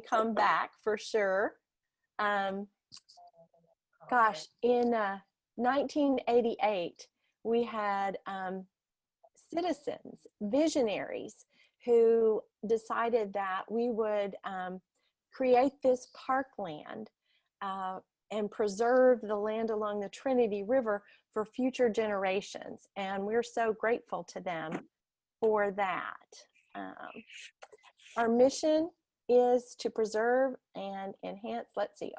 come back for sure. Gosh, in 1988, we had citizens, visionaries, who decided that we would create this parkland and preserve the land along the Trinity River for future generations. And we're so grateful to them for that. Our mission is to preserve and enhance, let's see,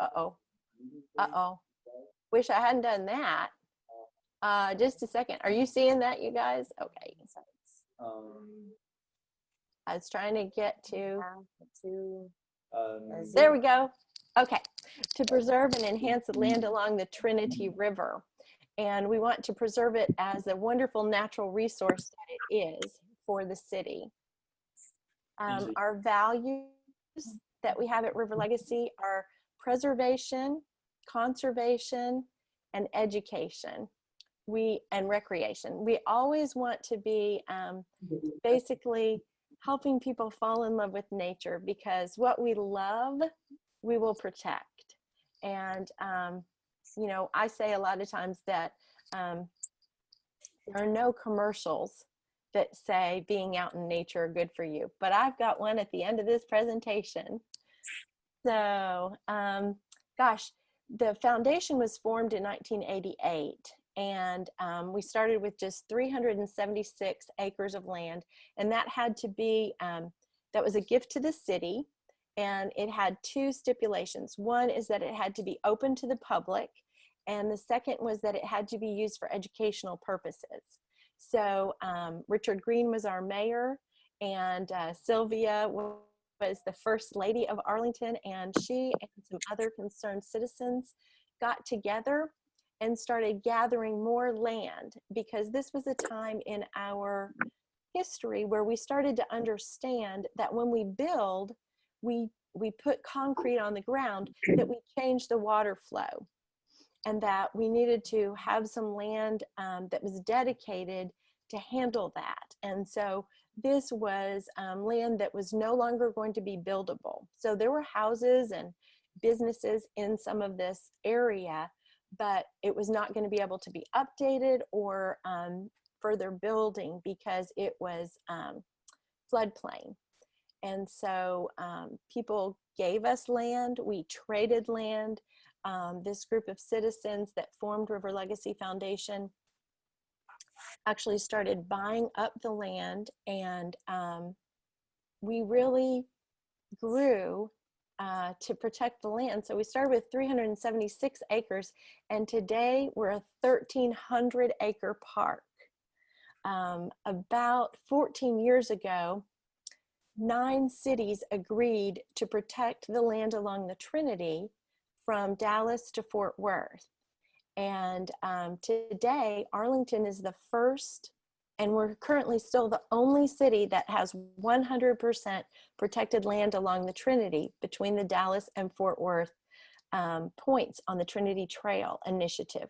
wish I hadn't done that. Just a second. Are you seeing that, you guys? Okay. I was trying to get to, there we go. Okay. To preserve and enhance the land along the Trinity River. And we want to preserve it as a wonderful natural resource that it is for the city. Our values that we have at River Legacy are preservation, conservation, and education. And recreation. We always want to be basically helping people fall in love with nature, because what we love, we will protect. And, you know, I say a lot of times that there are no commercials that say being out in nature are good for you, but I've got one at the end of this presentation. So, gosh, the foundation was formed in 1988. And we started with just 376 acres of land, and that had to be, that was a gift to the city, and it had two stipulations. One is that it had to be open to the public, and the second was that it had to be used for educational purposes. So Richard Green was our mayor, and Sylvia was the first lady of Arlington, and she and some other concerned citizens got together and started gathering more land, because this was a time in our history where we started to understand that when we build, we put concrete on the ground, that we change the water flow, and that we needed to have some land that was dedicated to handle that. And so this was land that was no longer going to be buildable. So there were houses and businesses in some of this area, but it was not going to be able to be updated or further building because it was floodplain. And so people gave us land, we traded land. This group of citizens that formed River Legacy Foundation actually started buying up the land, and we really grew to protect the land. So we started with 376 acres, and today we're a 1,300 acre park. About 14 years ago, 9 cities agreed to protect the land along the Trinity from Dallas to Fort Worth. And today, Arlington is the first, and we're currently still the only city that has 100% protected land along the Trinity between the Dallas and Fort Worth points on the Trinity Trail Initiative.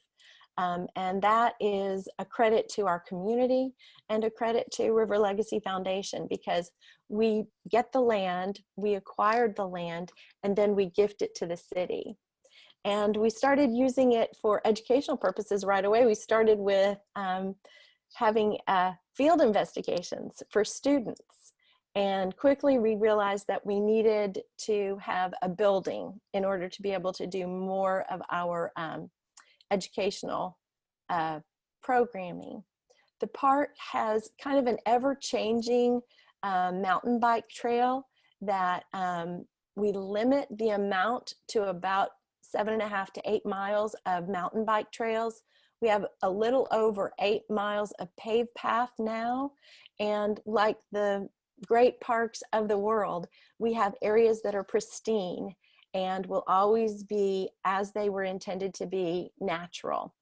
And that is a credit to our community and a credit to River Legacy Foundation, because we get the land, we acquired the land, and then we gift it to the city. And we started using it for educational purposes right away. We started with having field investigations for students. And quickly we realized that we needed to have a building in order to be able to do more of our educational programming. The park has kind of an ever-changing mountain bike trail that we limit the amount to about 7.5 to 8 miles of mountain bike trails. We have a little over 8 miles of paved path now, and like the great parks of the world, we have areas that are pristine and will always be as they were intended to be, natural.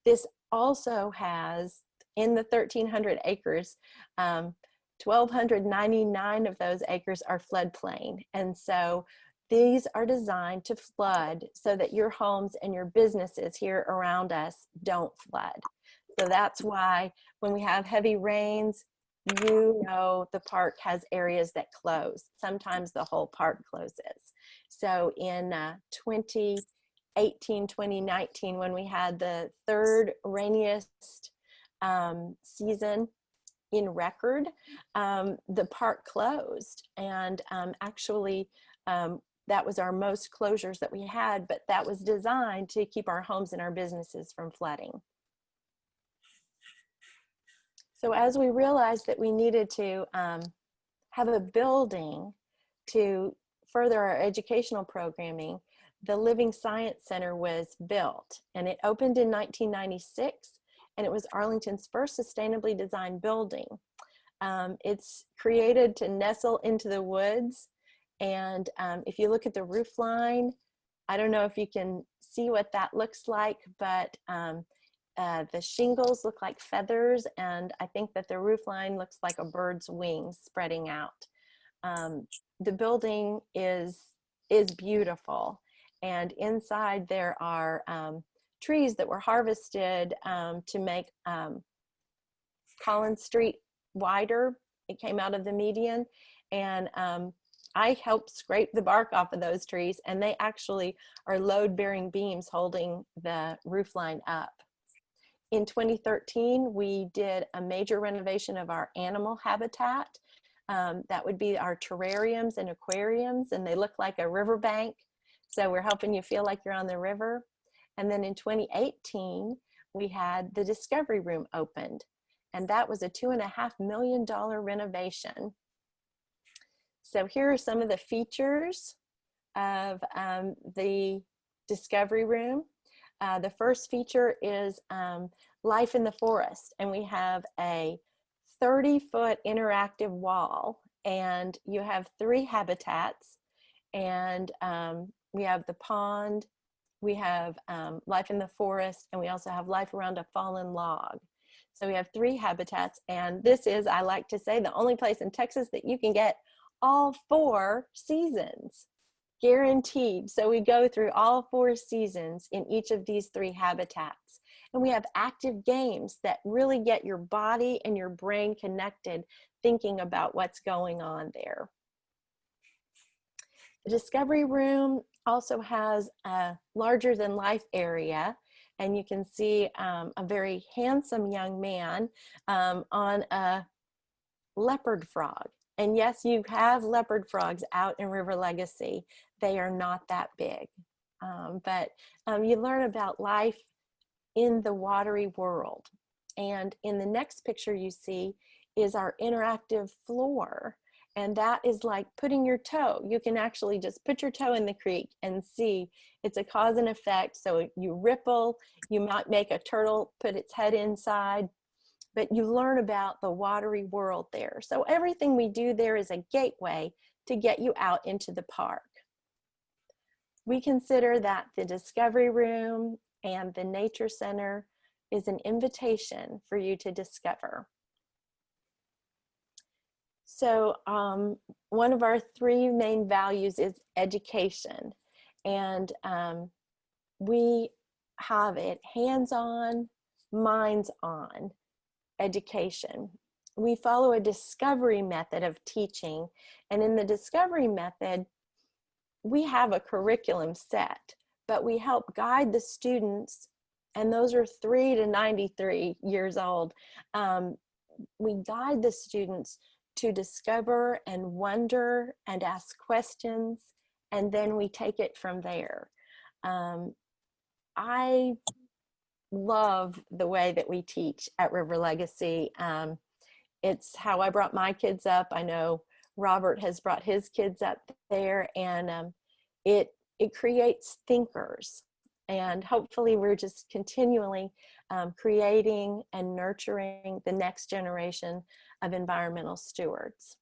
This also has, in the 1,300 acres, 1,299 of those acres are floodplain. And so these are designed to flood so that your homes and your businesses here around us don't flood. So that's why when we have heavy rains, you know the park has areas that close. Sometimes the whole park closes. So in 2018, 2019, when we had the third rainiest season in record, the park closed. And actually, that was our most closures that we had, but that was designed to keep our homes and our businesses from flooding. So as we realized that we needed to have a building to further our educational programming, the Living Science Center was built, and it opened in 1996, and it was Arlington's first sustainably designed building. It's created to nestle into the woods, and if you look at the roof line, I don't know if you can see what that looks like, but the shingles look like feathers, and I think that the roof line looks like a bird's wings spreading out. The building is beautiful, and inside there are trees that were harvested to make Collins Street wider. It came out of the median, and I helped scrape the bark off of those trees, and they actually are load-bearing beams holding the roof line up. In 2013, we did a major renovation of our animal habitat. That would be our terrariums and aquariums, and they look like a riverbank. So we're helping you feel like you're on the river. And then in 2018, we had the Discovery Room opened, and that was a $2.5 million renovation. So here are some of the features of the Discovery Room. The first feature is life in the forest, and we have a 30-foot interactive wall, and you have 3 habitats, and we have the pond, we have life in the forest, and we also have life around a fallen log. So we have 3 habitats, and this is, I like to say, the only place in Texas that you can get all 4 seasons. Guaranteed. So we go through all 4 seasons in each of these 3 habitats. And we have active games that really get your body and your brain connected, thinking about what's going on there. The Discovery Room also has a larger than life area, and you can see a very handsome young man on a leopard frog. And yes, you have leopard frogs out in River Legacy. They are not that big, but you learn about life in the watery world. And in the next picture you see is our interactive floor. And that is like putting your toe. You can actually just put your toe in the creek and see it's a cause and effect. So you ripple, you might make a turtle put its head inside, but you learn about the watery world there. So everything we do there is a gateway to get you out into the park. We consider that the Discovery Room and the Nature Center is an invitation for you to discover. So one of our 3 main values is education, and we have it hands-on, minds-on education. We follow a discovery method of teaching, and in the discovery method, we have a curriculum set, but we help guide the students, and those are 3 to 93 years old. We guide the students to discover and wonder and ask questions, and then we take it from there. I love the way that we teach at River Legacy. It's how I brought my kids up. I know Robert has brought his kids up there, and it creates thinkers. And hopefully we're just continually creating and nurturing the next generation of environmental stewards.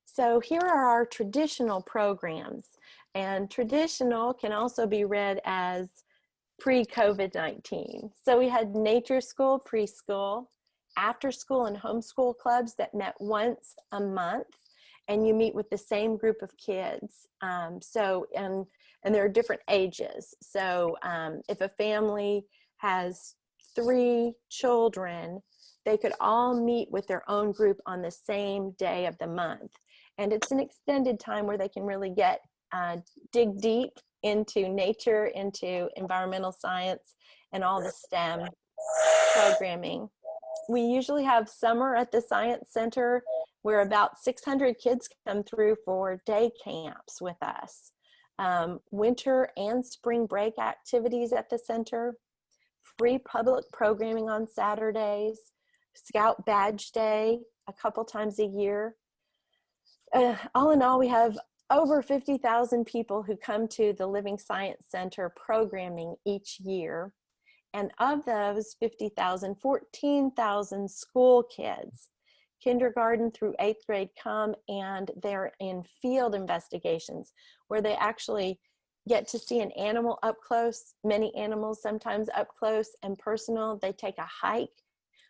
So here are our traditional programs, and traditional can also be read as pre-COVID-19. So we had nature school, preschool, after school and homeschool clubs that met once a month, and you meet with the same group of kids. And there are different ages. So if a family has 3 children, they could all meet with their own group on the same day of the month. And it's an extended time where they can really dig deep into nature, into environmental science, and all the STEM programming. We usually have summer at the Science Center where about 600 kids come through for day camps with us. Winter and spring break activities at the center, free public programming on Saturdays, Scout Badge Day a couple times a year. All in all, we have over 50,000 people who come to the Living Science Center programming each year. And of those 50,000, 14,000 school kids, kindergarten through 8th grade, come and they're in field investigations where they actually get to see an animal up close, many animals sometimes up close and personal. They take a hike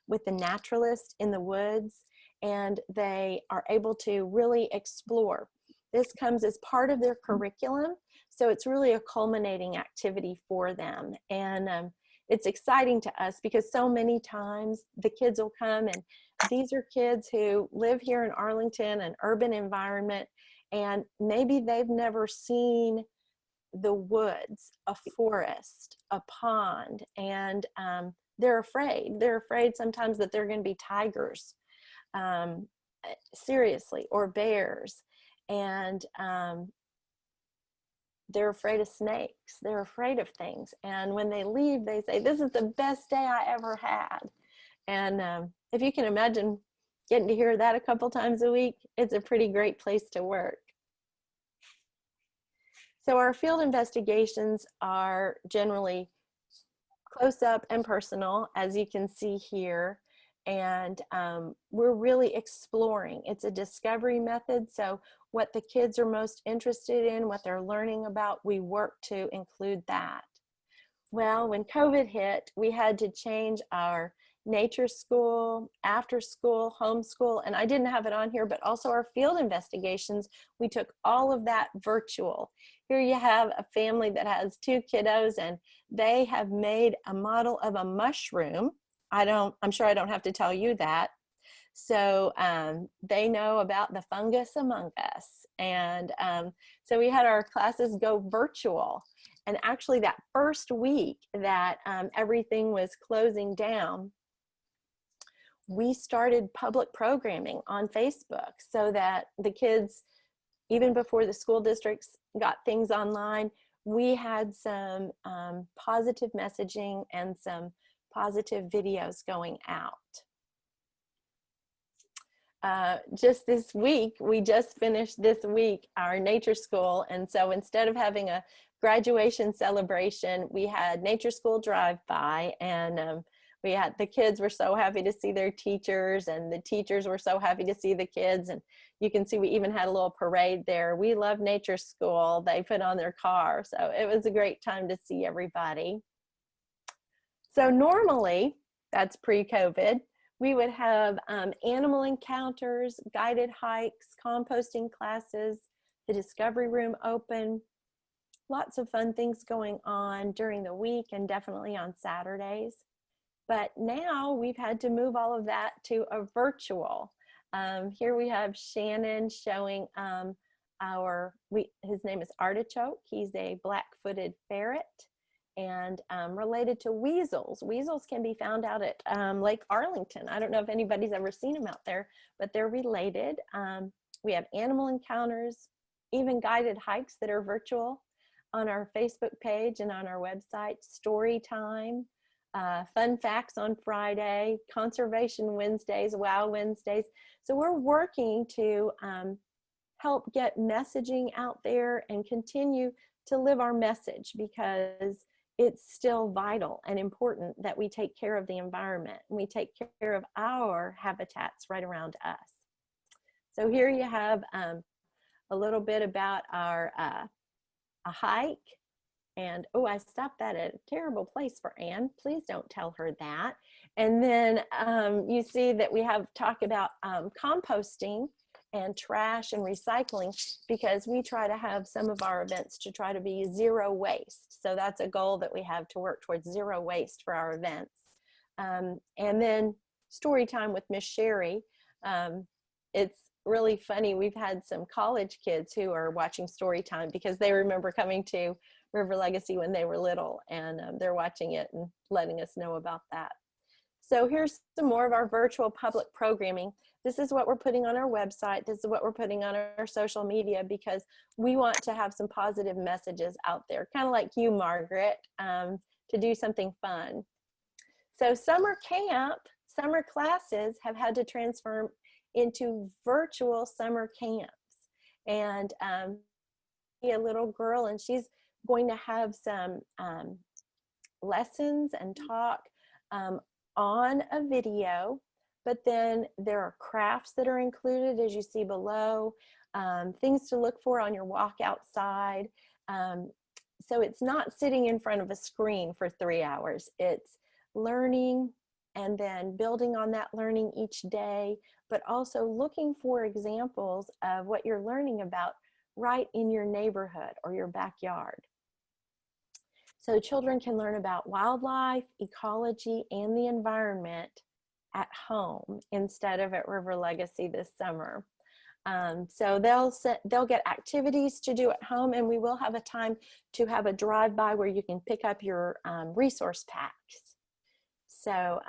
with the naturalist in the woods, and they are able to really explore. This comes as part of their curriculum, so it's really a culminating activity for them. And it's exciting to us because so many times the kids will come, and these are kids who live here in Arlington, an urban environment, and maybe they've never seen the woods, a forest, a pond, and they're afraid. They're afraid sometimes that they're going to be tigers, seriously, or bears, and they're afraid of snakes. They're afraid of things. And when they leave, they say, "This is the best day I ever had." And if you can imagine getting to hear that a couple times a week, it's a pretty great place to work. So our field investigations are generally close up and personal, as you can see here. And we're really exploring. It's a discovery method. So what the kids are most interested in, what they're learning about, we work to include that. Well, when COVID hit, we had to change our nature school, after school, homeschool, and I didn't have it on here, but also our field investigations. We took all of that virtual. Here you have a family that has 2 kiddos, and they have made a model of a mushroom. I'm sure I don't have to tell you that. So they know about the fungus among us. And so we had our classes go virtual. And actually that first week that everything was closing down, we started public programming on Facebook so that the kids, even before the school districts got things online, we had some positive messaging and some positive videos going out. Just this week, we just finished this week our nature school, and so instead of having a graduation celebration, we had nature school drive-by, and the kids were so happy to see their teachers, and the teachers were so happy to see the kids, and you can see we even had a little parade there. We love nature school. They put on their car, so it was a great time to see everybody. So normally, that's pre-COVID, we would have animal encounters, guided hikes, composting classes, the discovery room open, lots of fun things going on during the week and definitely on Saturdays. But now we've had to move all of that to a virtual. Here we have Shannon showing his name is Artichoke. He's a black-footed ferret and related to weasels. Weasels can be found out at Lake Arlington. I don't know if anybody's ever seen them out there, but they're related. We have animal encounters, even guided hikes that are virtual on our Facebook page and on our website, story time, fun facts on Friday, conservation Wednesdays, wow Wednesdays. So we're working to help get messaging out there and continue to live our message, because it's still vital and important that we take care of the environment and we take care of our habitats right around us. So here you have a little bit about our a hike. And oh, I stopped that at a terrible place for Anne. Please don't tell her that. And then you see that we have talk about composting and trash and recycling, because we try to have some of our events to try to be zero waste. So that's a goal that we have, to work towards zero waste for our events. And then story time with Miss Sherry. It's really funny. We've had some college kids who are watching story time because they remember coming to River Legacy when they were little, and they're watching it and letting us know about that. So here's some more of our virtual public programming. This is what we're putting on our website. This is what we're putting on our social media, because we want to have some positive messages out there, kind of like you, Margaret, to do something fun. So summer camp, summer classes have had to transform into virtual summer camps. And a little girl, and she's going to have some lessons and talk on a video, but then there are crafts that are included, as you see below, things to look for on your walk outside. So it's not sitting in front of a screen for 3 hours. It's learning and then building on that learning each day, but also looking for examples of what you're learning about right in your neighborhood or your backyard. So children can learn about wildlife, ecology, and the environment at home instead of at River Legacy this summer. So they'll get activities to do at home, and we will have a time to have a drive-by where you can pick up your resource packs. So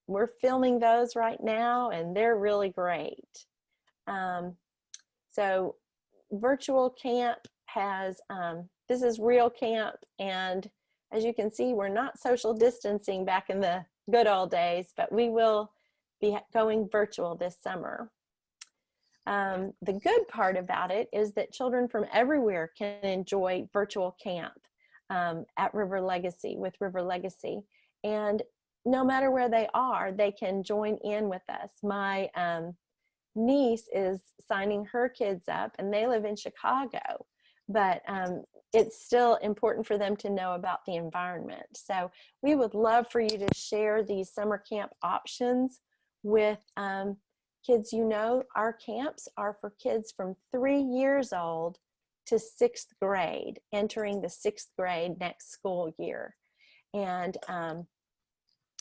we're filming those right now, and they're really great. So virtual camp has, this is real camp, and as you can see, we're not social distancing back in the good old days, but we will be going virtual this summer. The good part about it is that children from everywhere can enjoy virtual camp at River Legacy, with River Legacy. And no matter where they are, they can join in with us. My niece is signing her kids up, and they live in Chicago, but it's still important for them to know about the environment. So we would love for you to share these summer camp options with kids. You know, our camps are for kids from 3 years old to 6th grade, entering the 6th grade next school year. And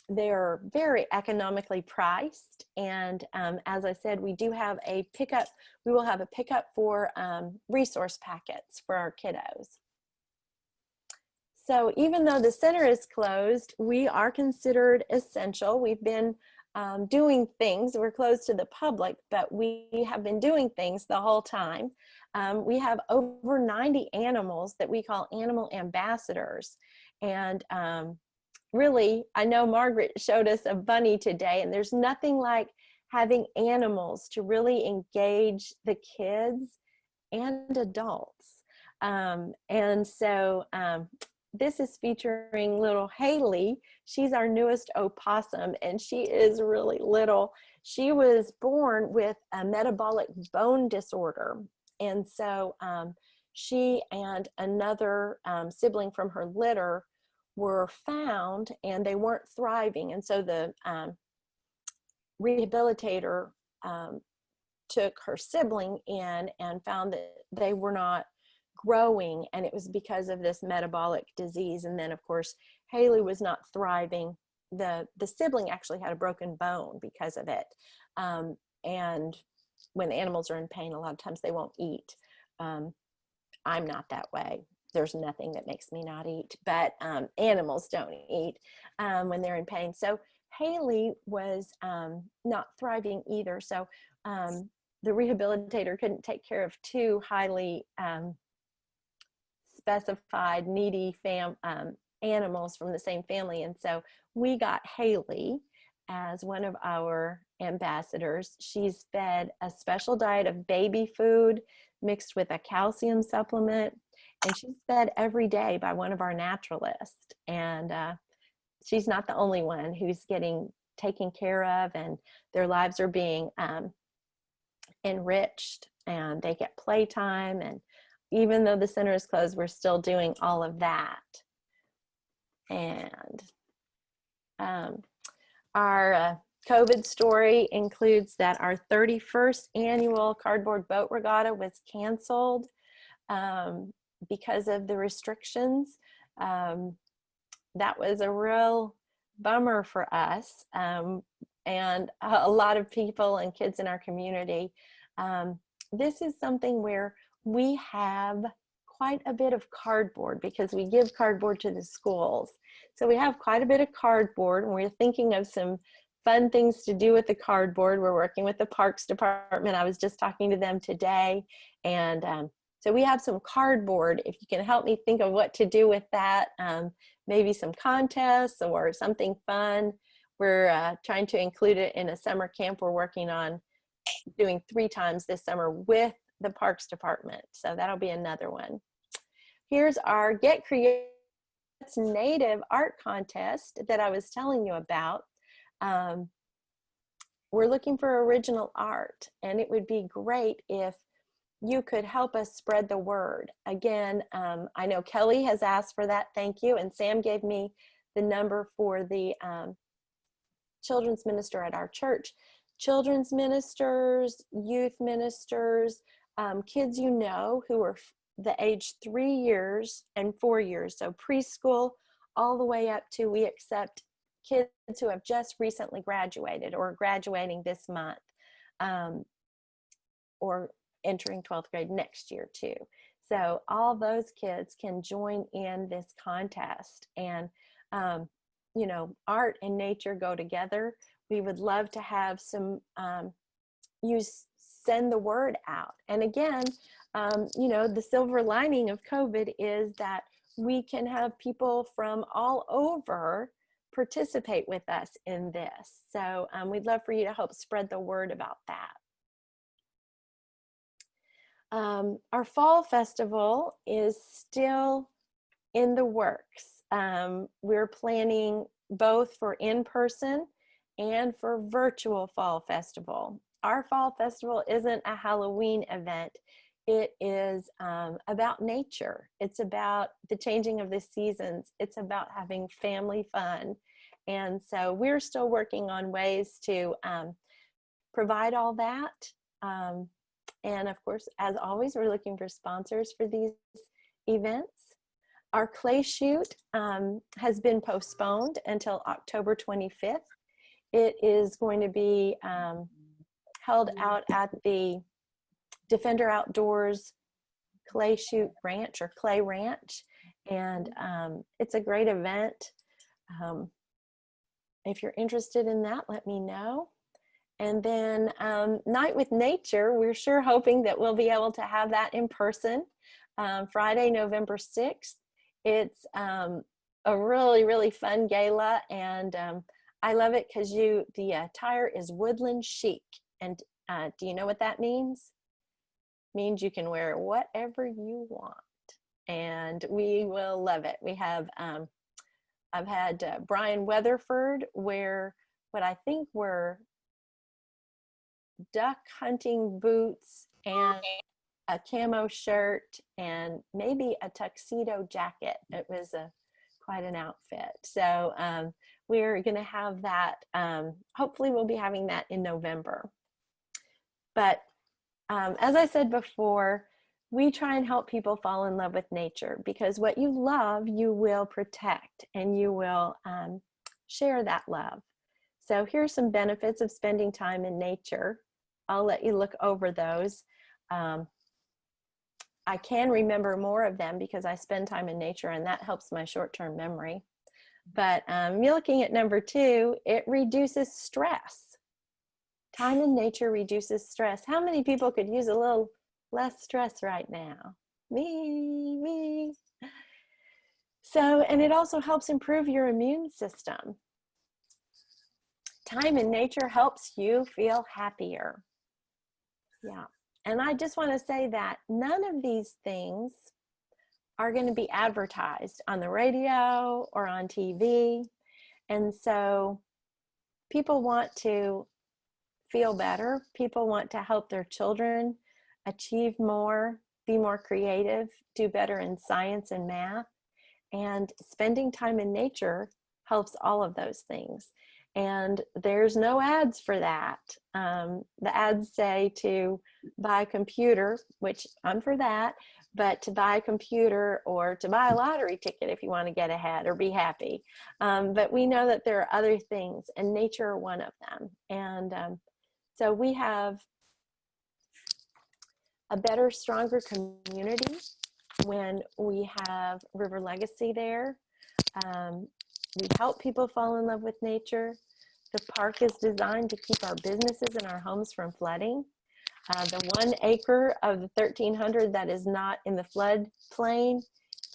they're very economically priced. And as I said, we do have a pickup. We will have a pickup for resource packets for our kiddos. So even though the center is closed, we are considered essential. We've been doing things. We're closed to the public, but we have been doing things the whole time. We have over 90 animals that we call animal ambassadors. And really, I know Margaret showed us a bunny today, and there's nothing like having animals to really engage the kids and adults. And so this is featuring little Haley. She's our newest opossum, and she is really little. She was born with a metabolic bone disorder. And so she and another sibling from her litter were found, and they weren't thriving. And so the rehabilitator took her sibling in and found that they were not growing, and it was because of this metabolic disease. And then of course Haley was not thriving. The sibling actually had a broken bone because of it. And when animals are in pain, a lot of times they won't eat. I'm not that way. There's nothing that makes me not eat, but animals don't eat when they're in pain. So Haley was not thriving either. So the rehabilitator couldn't take care of two highly specified needy animals from the same family. And so we got Haley as one of our ambassadors. She's fed a special diet of baby food mixed with a calcium supplement, and she's fed every day by one of our naturalists. And she's not the only one who's getting taken care of, and their lives are being enriched, and they get playtime. And even though the center is closed, we're still doing all of that. And our COVID story includes that our 31st annual cardboard boat regatta was canceled because of the restrictions. That was a real bummer for us, and a lot of people and kids in our community This is something where we have quite a bit of cardboard because we give cardboard to the schools. So we have quite a bit of cardboard, and we're thinking of some fun things to do with the cardboard. We're working with the Parks Department. I was just talking to them today. And so we have some cardboard. If you can help me think of what to do with that, maybe some contests or something fun. We're trying to include it in a summer camp we're working on doing 3 times this summer with the Parks Department. So that'll be another one. Here's our Get Creative Native art contest that I was telling you about. We're looking for original art, and it would be great if you could help us spread the word. Again, I know Kelly has asked for that, thank you, and Sam gave me the number for the children's minister at our church. Children's ministers, youth ministers, kids you know who are the age 3 years and 4 years, so preschool all the way up to, we accept kids who have just recently graduated or graduating this month, or entering 12th grade next year too. So all those kids can join in this contest, and you know, art and nature go together. We would love to have some, send the word out. And again, you know, the silver lining of COVID is that we can have people from all over participate with us in this. So we'd love for you to help spread the word about that. Our fall festival is still in the works. We're planning both for in-person and for virtual fall festival. Our fall festival isn't a Halloween event. It is about nature. It's about the changing of the seasons. It's about having family fun. And so we're still working on ways to provide all that. And of course, as always, we're looking for sponsors for these events. Our clay shoot has been postponed until October 25th. It is going to be held out at the Defender Outdoors Clay Shoot Ranch, or Clay Ranch, and it's a great event. If you're interested in that, let me know. And then Night with Nature, we're sure hoping that we'll be able to have that in person Friday, November 6th. It's a really, really fun gala, and I love it because the attire is woodland chic. And do you know what that means? It means you can wear whatever you want, and we will love it. We have, I've had Brian Weatherford wear what I think were duck hunting boots and a camo shirt and maybe a tuxedo jacket. It was quite an outfit. So we're going to have that. Hopefully we'll be having that in November. But as I said before, we try and help people fall in love with nature, because what you love, you will protect, and you will share that love. So here's some benefits of spending time in nature. I'll let you look over those. I can remember more of them because I spend time in nature, and that helps my short-term memory. But you're looking at number 2, it reduces stress. Time in nature reduces stress. How many people could use a little less stress right now? Me. So, and it also helps improve your immune system. Time in nature helps you feel happier. Yeah. And I just want to say that none of these things are going to be advertised on the radio or on TV. And so people want to feel better. People want to help their children achieve more, be more creative, do better in science and math. And spending time in nature helps all of those things. And there's no ads for that. The ads say to buy a computer, which I'm for that, but to buy a computer or to buy a lottery ticket if you want to get ahead or be happy. But we know that there are other things, and nature are one of them. And so we have a better, stronger community when we have River Legacy there. We help people fall in love with nature. The park is designed to keep our businesses and our homes from flooding. The 1 acre of the 1,300 that is not in the floodplain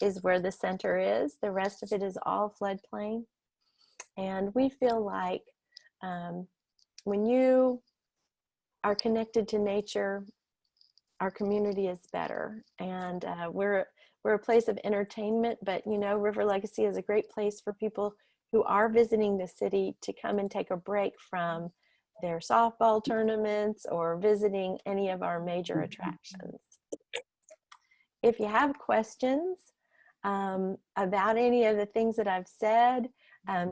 is where the center is. The rest of it is all floodplain. And we feel like when you are connected to nature, our community is better. And we're a place of entertainment, but you know, River Legacy is a great place for people who are visiting the city to come and take a break from their softball tournaments or visiting any of our major attractions. If you have questions about any of the things that I've said,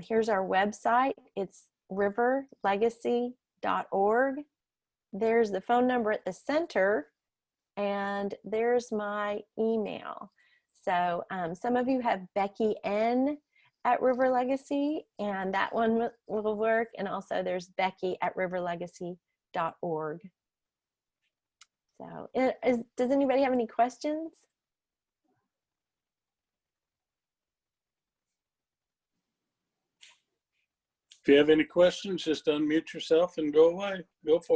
here's our website. It's riverlegacy.org. There's the phone number at the center, and there's my email. So some of you have Becky N at River Legacy, and that one will work. And also there's Becky at riverlegacy.org. So does anybody have any questions? If you have any questions, just unmute yourself and go away. Go for